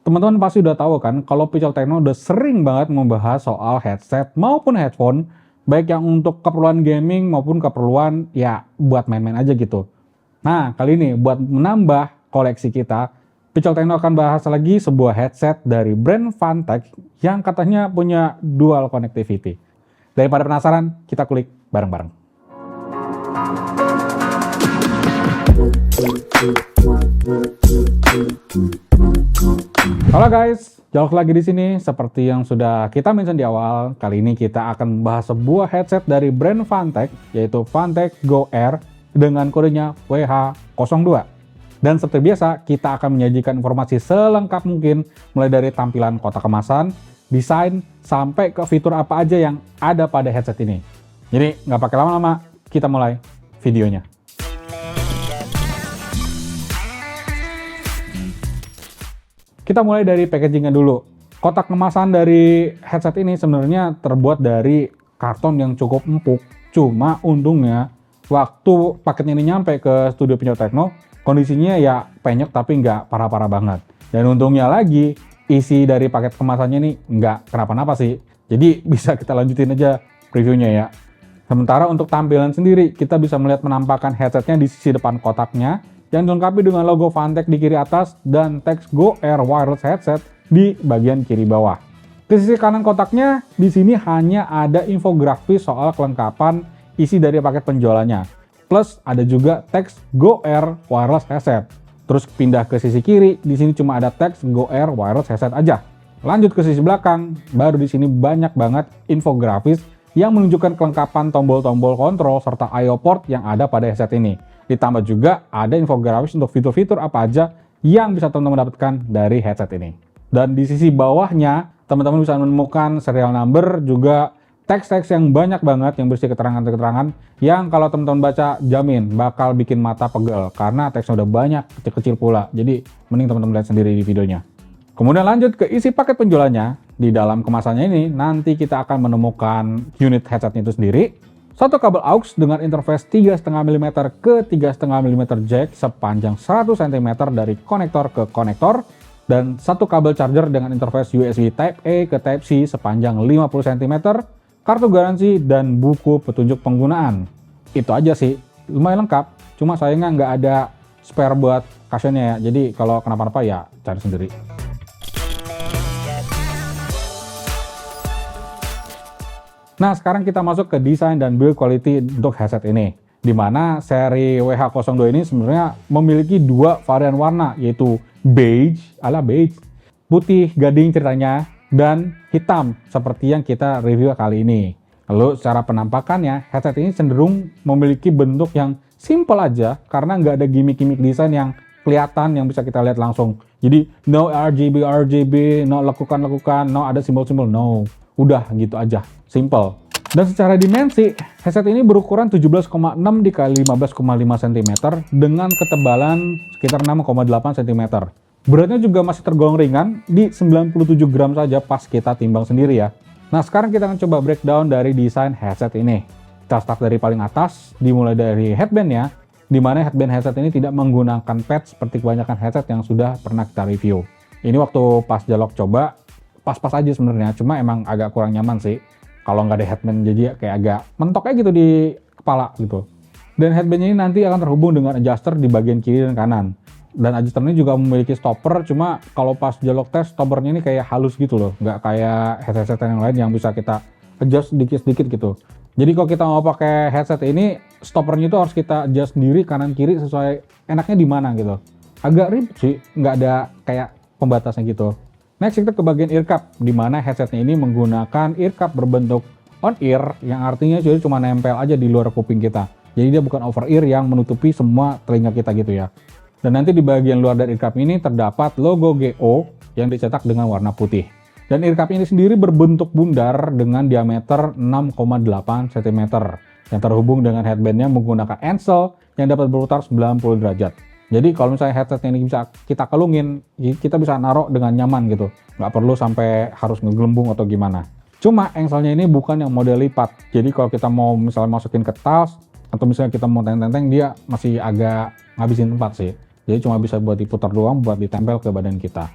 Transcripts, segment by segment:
Teman-teman pasti udah tahu kan kalau Picel Techno udah sering banget membahas soal headset maupun headphone, baik yang untuk keperluan gaming maupun keperluan ya buat main-main aja gitu. Nah, kali ini buat menambah koleksi kita, Picel Techno akan bahas lagi sebuah headset dari brand Fantech yang katanya punya dual connectivity. Daripada penasaran, kita kulik bareng-bareng. Halo guys, Jalok lagi di sini. Seperti yang sudah kita mention di awal, kali ini kita akan membahas sebuah headset dari brand Fantech, yaitu Fantech Go Air dengan kodenya WH02. Dan seperti biasa, kita akan menyajikan informasi selengkap mungkin, mulai dari tampilan kotak kemasan, desain, sampai ke fitur apa aja yang ada pada headset ini. Jadi nggak pakai lama-lama, kita mulai videonya. Kita mulai dari packagingnya dulu. Kotak kemasan dari headset ini sebenarnya terbuat dari karton yang cukup empuk. Cuma untungnya waktu paketnya ini nyampe ke studio Picel Techno, kondisinya ya penyok tapi nggak parah-parah banget. Dan untungnya lagi, isi dari paket kemasannya ini nggak kenapa-napa sih. Jadi bisa kita lanjutin aja reviewnya ya. Sementara untuk tampilan sendiri, kita bisa melihat penampakan headsetnya di sisi depan kotaknya, yang dilengkapi dengan logo Fantech di kiri atas dan teks Go Air Wireless Headset di bagian kiri bawah. Di sisi kanan kotaknya, di sini hanya ada infografis soal kelengkapan isi dari paket penjualannya. Plus ada juga teks Go Air Wireless Headset. Terus pindah ke sisi kiri, di sini cuma ada teks Go Air Wireless Headset aja. Lanjut ke sisi belakang, baru di sini banyak banget infografis yang menunjukkan kelengkapan tombol-tombol kontrol serta I/O port yang ada pada headset ini. Ditambah juga ada infografis untuk fitur-fitur apa aja yang bisa teman-teman dapatkan dari headset ini. Dan di sisi bawahnya, teman-teman bisa menemukan serial number, juga teks-teks yang banyak banget yang berisi keterangan-keterangan yang kalau teman-teman baca jamin bakal bikin mata pegel karena teksnya udah banyak, kecil-kecil pula. Jadi mending teman-teman lihat sendiri di videonya. Kemudian lanjut ke isi paket penjualannya. Di dalam kemasannya ini nanti kita akan menemukan unit headsetnya itu sendiri, satu kabel aux dengan interface 3,5 mm ke 3,5 mm jack sepanjang 100 cm dari konektor ke konektor, dan satu kabel charger dengan interface USB Type A ke Type C sepanjang 50 cm, kartu garansi, dan buku petunjuk penggunaan. Itu aja sih, lumayan lengkap, cuma sayangnya nggak ada spare buat cushionnya ya, jadi kalau kenapa-napa ya cari sendiri. Nah, sekarang kita masuk ke desain dan build quality untuk headset ini. Di mana seri WH02 ini sebenarnya memiliki dua varian warna, yaitu beige, putih gading ceritanya, dan hitam seperti yang kita review kali ini. Lalu secara penampakannya, headset ini cenderung memiliki bentuk yang simple aja karena nggak ada gimmick-gimmick desain yang kelihatan yang bisa kita lihat langsung. Jadi no RGB, no lekukan-lekukan, no ada simbol-simbol, no. Udah gitu aja, simple. Dan secara dimensi, headset ini berukuran 17,6 x 15,5 cm dengan ketebalan sekitar 6,8 cm. Beratnya juga masih tergolong ringan di 97 gram saja pas kita timbang sendiri ya. Nah, sekarang kita akan coba breakdown dari desain headset ini. Kita start dari paling atas, dimulai dari headbandnya, di mana headband headset ini tidak menggunakan pad seperti kebanyakan headset yang sudah pernah kita review. Ini waktu pas Jalok coba, pas-pas aja sebenarnya, cuma emang agak kurang nyaman sih kalau nggak ada headband, jadi kayak agak mentok aja gitu di kepala gitu. Dan headbandnya ini nanti akan terhubung dengan adjuster di bagian kiri dan kanan. Dan adjuster ini juga memiliki stopper, cuma kalau pas Jalok tes stoppernya ini kayak halus gitu loh, nggak kayak headset yang lain yang bisa kita adjust sedikit-sedikit gitu. Jadi kalau kita mau pakai headset ini, stoppernya itu harus kita adjust sendiri kanan kiri sesuai enaknya di mana gitu. Agak ribet sih, nggak ada kayak pembatasnya gitu. Next kita ke bagian ear cup, di mana headsetnya ini menggunakan ear cup berbentuk on ear, yang artinya jadi cuma nempel aja di luar kuping kita. Jadi dia bukan over ear yang menutupi semua telinga kita gitu ya. Dan nanti di bagian luar dari ear cup ini terdapat logo GO yang dicetak dengan warna putih. Dan ear cup ini sendiri berbentuk bundar dengan diameter 6,8 cm yang terhubung dengan headbandnya menggunakan ansel yang dapat berputar 90 derajat. Jadi kalau misalnya headset ini bisa kita kelungin, kita bisa naruh dengan nyaman gitu. Nggak perlu sampai harus ngegelembung atau gimana. Cuma engselnya ini bukan yang model lipat. Jadi kalau kita mau misalnya masukin ke tas, atau misalnya kita mau tenteng-tenteng, dia masih agak ngabisin tempat sih. Jadi cuma bisa buat diputar doang, buat ditempel ke badan kita.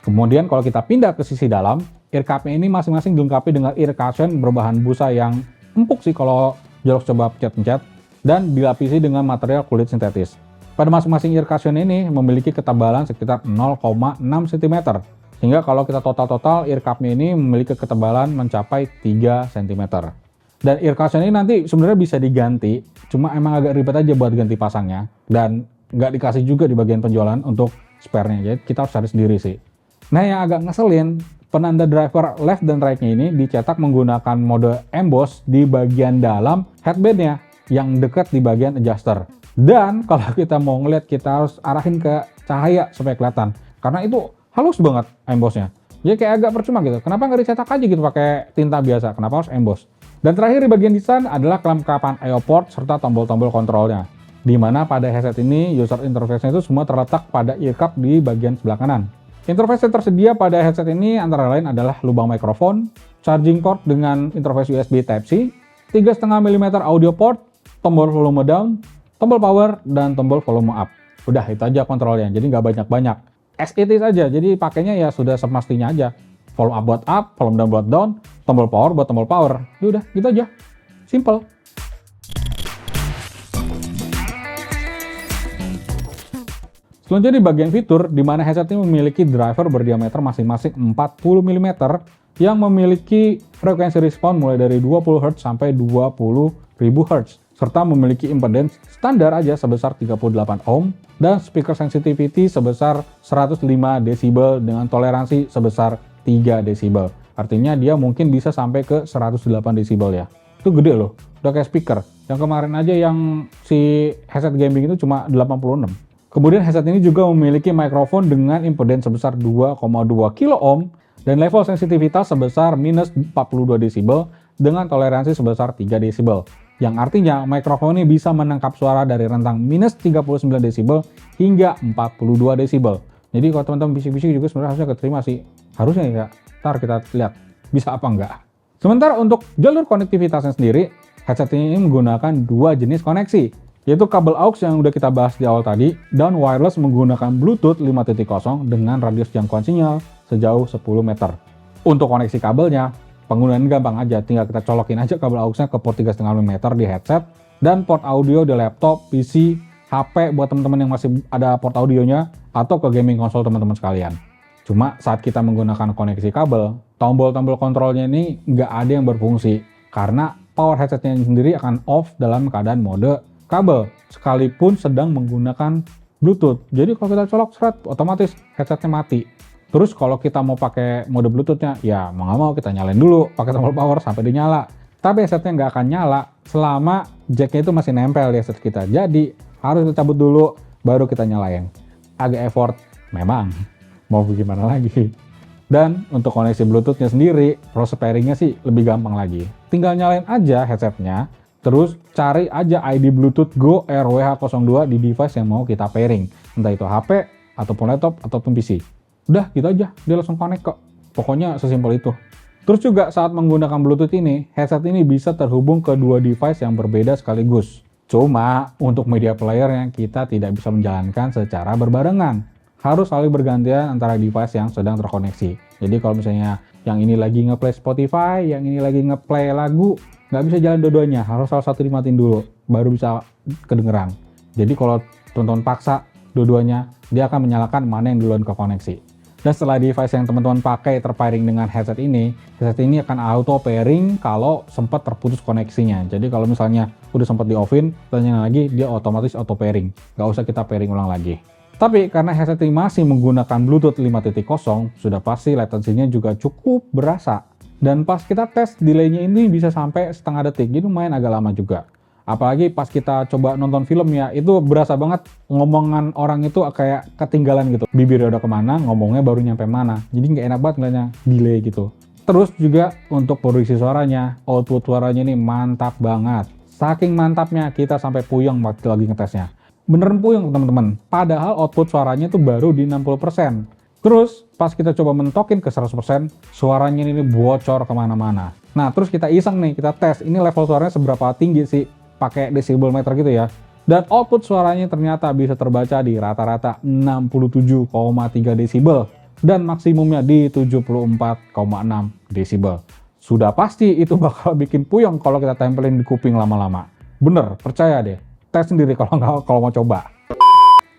Kemudian kalau kita pindah ke sisi dalam, ear cup-nya ini masing-masing dilengkapi dengan ear cushion berbahan busa yang empuk sih kalau Jolox coba pencet-pencet, dan dilapisi dengan material kulit sintetis. Pada masing-masing ear cushion ini memiliki ketebalan sekitar 0,6 cm, sehingga kalau kita total ear cup-nya ini memiliki ketebalan mencapai 3 cm. Dan ear cushion ini nanti sebenarnya bisa diganti, cuma emang agak ribet aja buat ganti pasangnya, dan nggak dikasih juga di bagian penjualan untuk spare-nya, jadi kita harus cari sendiri sih. Nah, yang agak ngeselin, penanda driver left dan right-nya ini dicetak menggunakan mode emboss di bagian dalam headband-nya yang dekat di bagian adjuster. Dan kalau kita mau ngeliat, kita harus arahin ke cahaya supaya kelihatan, karena itu halus banget emboss-nya. Jadi kayak agak percuma gitu. Kenapa nggak dicetak aja gitu pakai tinta biasa? Kenapa harus emboss? Dan terakhir di bagian desain adalah kelengkapan I/O port serta tombol-tombol kontrolnya. Di mana pada headset ini user interface-nya itu semua terletak pada ear cup di bagian sebelah kanan. Interface yang tersedia pada headset ini antara lain adalah lubang mikrofon, charging port dengan interface USB Type-C, 3,5 mm audio port, tombol volume down, tombol power, dan tombol volume up. Udah, itu aja kontrolnya, jadi nggak banyak-banyak. As it is aja, jadi pakainya ya sudah semestinya aja. Volume up buat up, volume down buat down, tombol power buat tombol power. Udah, gitu aja. Simple. Selanjutnya di bagian fitur, di mana headset ini memiliki driver berdiameter masing-masing 40 mm yang memiliki frekuensi respon mulai dari 20 Hz sampai 20.000 Hz, serta memiliki impedance standar aja sebesar 38 ohm dan speaker sensitivity sebesar 105 desibel dengan toleransi sebesar 3 desibel. Artinya dia mungkin bisa sampai ke 108 desibel ya. Itu gede loh, udah kayak speaker. Yang kemarin aja yang si headset gaming itu cuma 86. Kemudian headset ini juga memiliki mikrofon dengan impedance sebesar 2,2 kilo ohm dan level sensitivitas sebesar minus 42 desibel dengan toleransi sebesar 3 desibel. Yang artinya mikrofon ini bisa menangkap suara dari rentang minus 39 desibel hingga 42 desibel. Jadi kalau teman-teman bisik-bisik juga sebenarnya harusnya keterima sih. Harusnya ya, ntar kita lihat bisa apa enggak. Sementara untuk jalur konektivitasnya sendiri, headset ini menggunakan dua jenis koneksi, yaitu kabel aux yang udah kita bahas di awal tadi, dan wireless menggunakan Bluetooth 5.0 dengan radius jangkauan sinyal sejauh 10 meter. Untuk koneksi kabelnya, penggunaan gampang aja, tinggal kita colokin aja kabel aux-nya ke port 3,5 mm di headset, dan port audio di laptop, PC, HP buat teman-teman yang masih ada port audionya, atau ke gaming konsol teman-teman sekalian. Cuma saat kita menggunakan koneksi kabel, tombol-tombol kontrolnya ini nggak ada yang berfungsi, karena power headsetnya sendiri akan off dalam keadaan mode kabel, sekalipun sedang menggunakan Bluetooth. Jadi kalau kita colok seret, otomatis headsetnya mati. Terus kalau kita mau pakai mode Bluetoothnya, ya mau nggak mau kita nyalain dulu pakai tombol power sampai dinyala. Tapi headsetnya nggak akan nyala selama jacknya itu masih nempel di headset kita. Jadi harus kita cabut dulu, baru kita nyalain. Agak effort, memang. Mau gimana lagi. Dan untuk koneksi Bluetoothnya sendiri, proses pairingnya sih lebih gampang lagi. Tinggal nyalain aja headsetnya, terus cari aja ID Bluetooth Go RWH02 di device yang mau kita pairing. Entah itu HP, ataupun laptop, ataupun PC. Udah gitu aja, dia langsung connect kok. Pokoknya sesimpel itu. Terus juga saat menggunakan Bluetooth ini, headset ini bisa terhubung ke dua device yang berbeda sekaligus. Cuma untuk media playernya kita tidak bisa menjalankan secara berbarengan. Harus saling bergantian antara device yang sedang terkoneksi. Jadi kalau misalnya yang ini lagi ngeplay Spotify, yang ini lagi ngeplay lagu, nggak bisa jalan dua-duanya, harus salah satu dimatiin dulu, baru bisa kedengeran. Jadi kalau teman-teman paksa dua-duanya, dia akan menyalakan mana yang duluan ke koneksi. Dan setelah device yang teman-teman pakai terpairing dengan headset ini akan auto pairing kalau sempat terputus koneksinya. Jadi kalau misalnya udah sempat di-off-in, tanya lagi, dia otomatis auto pairing. Nggak usah kita pairing ulang lagi. Tapi karena headset ini masih menggunakan Bluetooth 5.0, sudah pasti latensinya juga cukup berasa. Dan pas kita tes, delay-nya ini bisa sampai setengah detik, jadi lumayan agak lama juga. Apalagi pas kita coba nonton film ya, itu berasa banget ngomongan orang itu kayak ketinggalan gitu. Bibirnya udah kemana, ngomongnya baru nyampe mana. Jadi nggak enak banget ngeliatnya delay gitu. Terus juga untuk produksi suaranya, output suaranya ini mantap banget. Saking mantapnya kita sampai puyeng waktu lagi ngetesnya. Beneran puyeng teman-teman, padahal output suaranya tuh baru di 60%. Terus pas kita coba mentokin ke 100%, suaranya ini bocor kemana-mana. Nah terus kita iseng nih, kita tes, ini level suaranya seberapa tinggi sih, pakai decibel meter gitu ya. Dan output suaranya ternyata bisa terbaca di rata-rata 67,3 desibel. dan maksimumnya di 74,6 desibel. Sudah pasti itu bakal bikin puyeng kalau kita tempelin di kuping lama-lama. Bener, percaya deh. Tes sendiri kalau mau coba.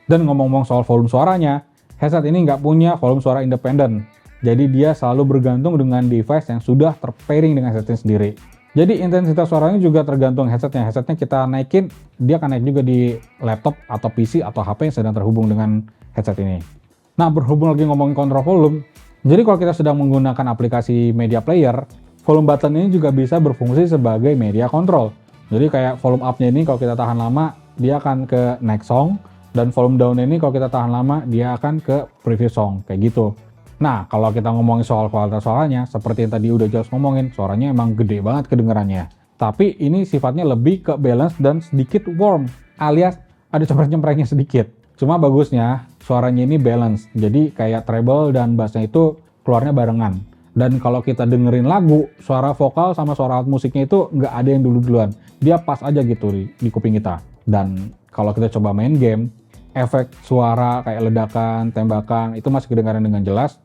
Dan ngomong-ngomong soal volume suaranya, headset ini nggak punya volume suara independen. Jadi dia selalu bergantung dengan device yang sudah terpairing dengan headsetnya sendiri. Jadi intensitas suaranya juga tergantung headsetnya. Headsetnya kita naikin, dia akan naik juga di laptop atau PC atau HP yang sedang terhubung dengan headset ini. Nah, berhubung lagi ngomongin kontrol volume, jadi kalau kita sedang menggunakan aplikasi media player, volume button ini juga bisa berfungsi sebagai media control. Jadi kayak volume up-nya ini kalau kita tahan lama, dia akan ke next song, dan volume down ini kalau kita tahan lama, dia akan ke previous song, kayak gitu. Nah, kalau kita ngomongin soal kualitas suaranya, seperti yang tadi udah jelas ngomongin, suaranya emang gede banget kedengarannya. Tapi ini sifatnya lebih ke balance dan sedikit warm, alias ada cempreng-cemprengnya sedikit. Cuma bagusnya, suaranya ini balance, jadi kayak treble dan bassnya itu keluarnya barengan. Dan kalau kita dengerin lagu, suara vokal sama suara alat musiknya itu nggak ada yang dulu-duluan. Dia pas aja gitu di kuping kita. Dan kalau kita coba main game, efek suara kayak ledakan, tembakan, itu masih kedengaran dengan jelas.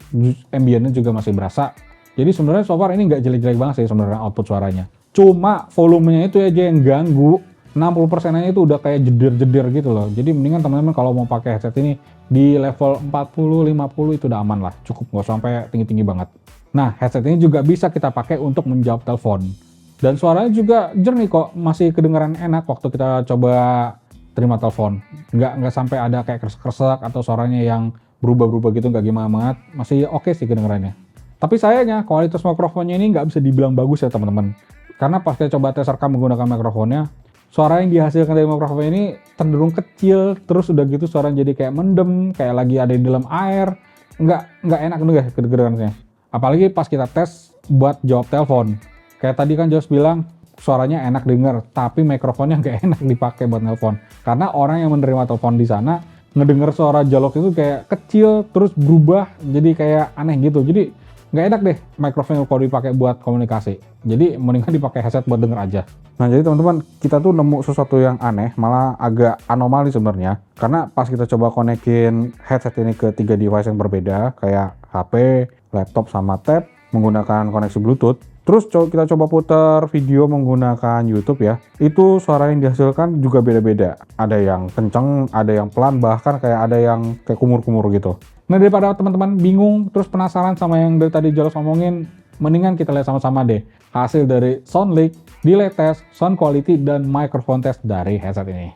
Ambientnya juga masih berasa. Jadi sebenarnya so far ini nggak jelek-jelek banget sih sebenarnya output suaranya. Cuma volumenya itu aja yang ganggu. 60%-nya itu udah kayak jeder-jeder gitu loh. Jadi mendingan teman-teman kalau mau pakai headset ini di level 40-50 itu udah aman lah. Cukup, nggak sampai tinggi-tinggi banget. Nah, headset ini juga bisa kita pakai untuk menjawab telepon. Dan suaranya juga jernih kok, masih kedengaran enak waktu kita coba terima telepon. Nggak sampai ada kayak kresek-kresek atau suaranya yang berubah-berubah gitu, nggak gimana banget. Masih oke sih kedengarannya. Tapi sayangnya, kualitas mikrofonnya ini nggak bisa dibilang bagus ya teman-teman. Karena pas kita coba tes rekam menggunakan mikrofonnya, suara yang dihasilkan dari mikrofon ini cenderung kecil, terus udah gitu suaranya jadi kayak mendem, kayak lagi ada di dalam air. Nggak enak juga kedengarannya. Apalagi pas kita tes buat jawab telepon. Kayak tadi kan Jos bilang suaranya enak denger, tapi mikrofonnya nggak enak dipakai buat telepon. Karena orang yang menerima telepon di sana ngedenger suara dialog itu kayak kecil, terus berubah jadi kayak aneh gitu. Jadi nggak enak deh mikrofon kalau dipakai buat komunikasi. Jadi mendingan dipakai headset buat denger aja. Nah jadi teman-teman, kita tuh nemu sesuatu yang aneh, malah agak anomali sebenarnya. Karena pas kita coba konekin headset ini ke 3 device yang berbeda, kayak HP, laptop sama tab menggunakan koneksi Bluetooth. Terus kita coba putar video menggunakan YouTube ya. Itu suara yang dihasilkan juga beda-beda. Ada yang kenceng, ada yang pelan, bahkan kayak ada yang kayak kumur-kumur gitu. Nah daripada teman-teman bingung terus penasaran sama yang dari tadi Jolos ngomongin, mendingan kita lihat sama-sama deh hasil dari sound leak, delay test, sound quality, dan microphone test dari headset ini.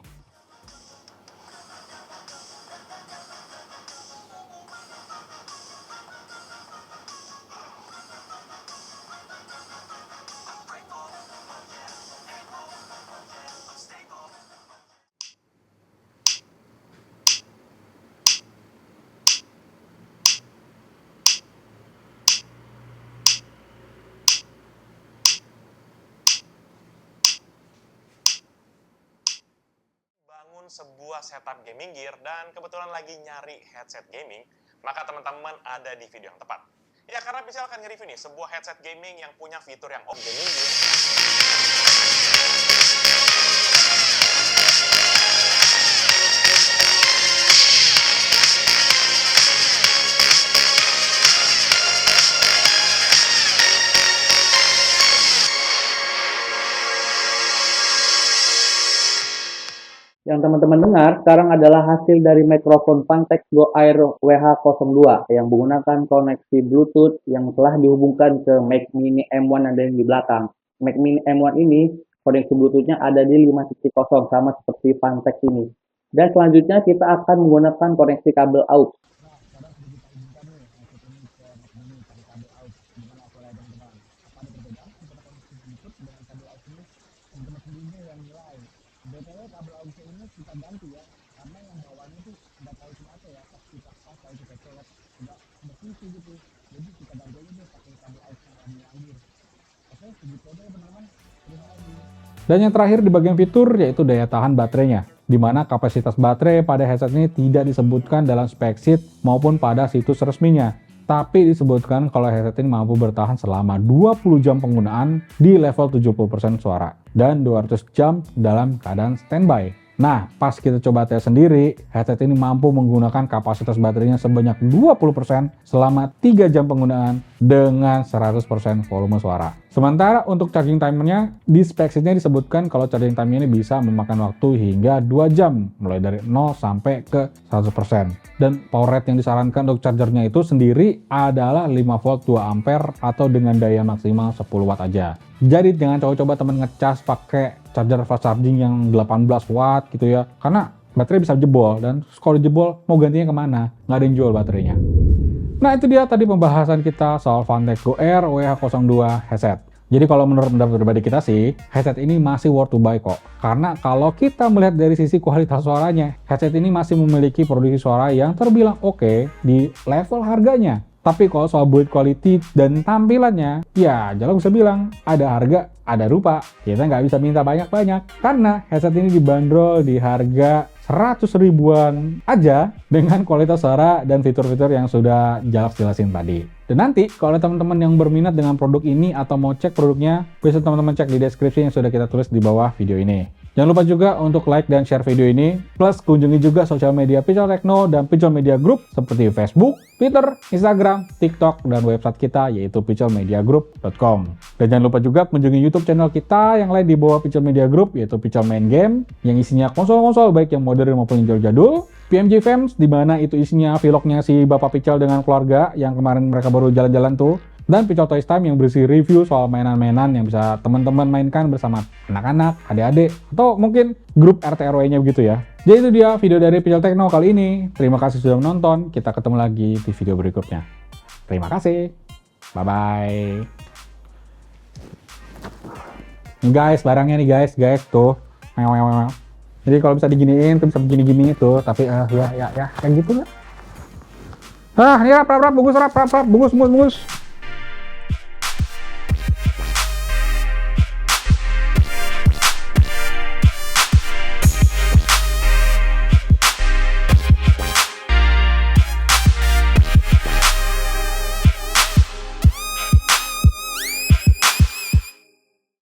Sebuah setup gaming gear dan kebetulan lagi nyari headset gaming, maka teman-teman ada di video yang tepat. Ya, karena bisa akan nge-review nih sebuah headset gaming yang punya fitur yang gaming gear. Yang teman-teman dengar sekarang adalah hasil dari mikrofon Pantex Go Air WH02 yang menggunakan koneksi Bluetooth yang telah dihubungkan ke Mac Mini M1 ada yang di belakang. Mac Mini M1 ini koneksi Bluetooth-nya ada di 5.0 sama seperti Pantex ini. Dan selanjutnya kita akan menggunakan koneksi kabel AUX. Dan yang terakhir di bagian fitur yaitu daya tahan baterainya, di mana kapasitas baterai pada headset ini tidak disebutkan dalam spek-sheet maupun pada situs resminya. Tapi disebutkan kalau headset ini mampu bertahan selama 20 jam penggunaan di level 70% suara dan 200 jam dalam keadaan standby. Nah, pas kita coba tes sendiri, headset ini mampu menggunakan kapasitas baterainya sebanyak 20% selama 3 jam penggunaan dengan 100% volume suara. Sementara untuk charging timernya, di specsheetnya disebutkan kalau charging time ini bisa memakan waktu hingga 2 jam, mulai dari 0 sampai ke 100%. Dan power rate yang disarankan untuk chargernya itu sendiri adalah 5 volt 2 ampere atau dengan daya maksimal 10 watt aja. Jadi jangan coba-coba temen ngecas pakai charger fast charging yang 18 watt gitu ya, karena baterai bisa jebol, dan kalau jebol mau gantinya kemana? Nggak ada yang jual baterainya. Nah itu dia tadi pembahasan kita soal Fantech Go Air WH02 headset. Jadi kalau menurut pendapat pribadi kita sih, headset ini masih worth to buy kok. Karena kalau kita melihat dari sisi kualitas suaranya, headset ini masih memiliki produksi suara yang terbilang oke di level harganya. Tapi kalau soal build quality dan tampilannya, ya Jalak bisa bilang, ada harga, ada rupa. Kita nggak bisa minta banyak-banyak. Karena headset ini dibanderol di harga 100 ribuan aja dengan kualitas suara dan fitur-fitur yang sudah Jalak jelasin tadi. Dan nanti kalau ada teman-teman yang berminat dengan produk ini atau mau cek produknya, bisa teman-teman cek di deskripsi yang sudah kita tulis di bawah video ini. Jangan lupa juga untuk like dan share video ini, plus kunjungi juga sosial media Picol Techno dan Picol Media Group seperti Facebook, Twitter, Instagram, TikTok, dan website kita yaitu picolmediagroup.com. Dan jangan lupa juga kunjungi YouTube channel kita yang lain di bawah Picol Media Group yaitu Picol Main Game yang isinya konsol-konsol baik yang modern maupun yang jadul. PMG Films di mana itu isinya vlognya si Bapak Picol dengan keluarga yang kemarin mereka baru jalan-jalan tuh. Dan Picol Toys Time yang berisi review soal mainan-mainan yang bisa teman-teman mainkan bersama anak-anak, adik-adik, atau mungkin grup RT RW-nya begitu ya. Jadi itu dia video dari Picol Techno kali ini. Terima kasih sudah menonton. Kita ketemu lagi di video berikutnya. Terima kasih. Bye-bye. Nih guys, barangnya nih guys tuh. Jadi kalau bisa diginiin, tuh bisa begini-gini tuh. Tapi ya kayak gitu lah. Ini rap, bungkus.